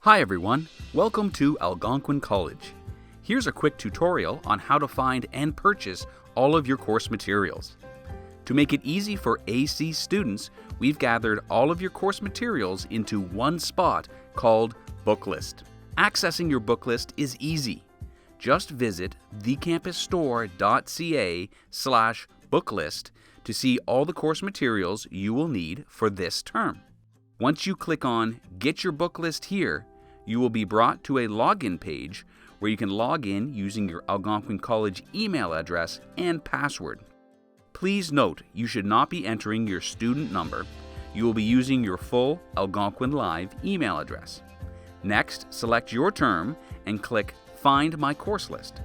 Hi everyone, welcome to Algonquin College. Here's a quick tutorial on how to find and purchase all of your course materials. To make it easy for AC students, we've gathered all of your course materials into one spot called Booklist. Accessing your Booklist is easy. Just visit thecampusstore.ca/booklist to see all the course materials you will need for this term. Once you click on Get Your Booklist Here, you will be brought to a login page where you can log in using your Algonquin College email address and password. Please note you should not be entering your student number. You will be using your full Algonquin Live email address. Next, select your term and click Find My Course List.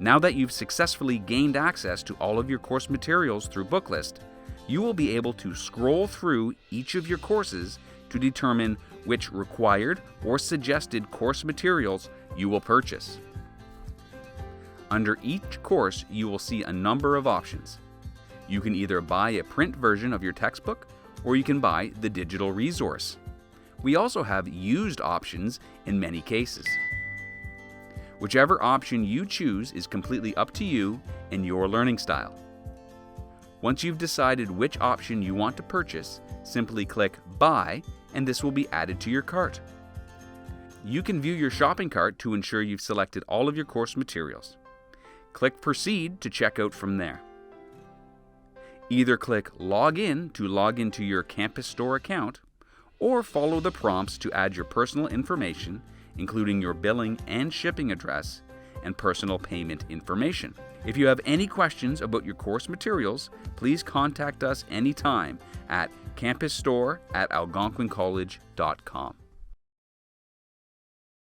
Now that you've successfully gained access to all of your course materials through Booklist, you will be able to scroll through each of your courses to determine which required or suggested course materials you will purchase. Under each course, you will see a number of options. You can either buy a print version of your textbook, or you can buy the digital resource. We also have used options in many cases. Whichever option you choose is completely up to you and your learning style. Once you've decided which option you want to purchase, simply click Buy, and this will be added to your cart. You can view your shopping cart to ensure you've selected all of your course materials. Click Proceed to check out from there. Either click Log In to log into your Campus Store account, or follow the prompts to add your personal information, including your billing and shipping address, and personal payment information. If you have any questions about your course materials, please contact us anytime at campusstore@algonquincollege.com.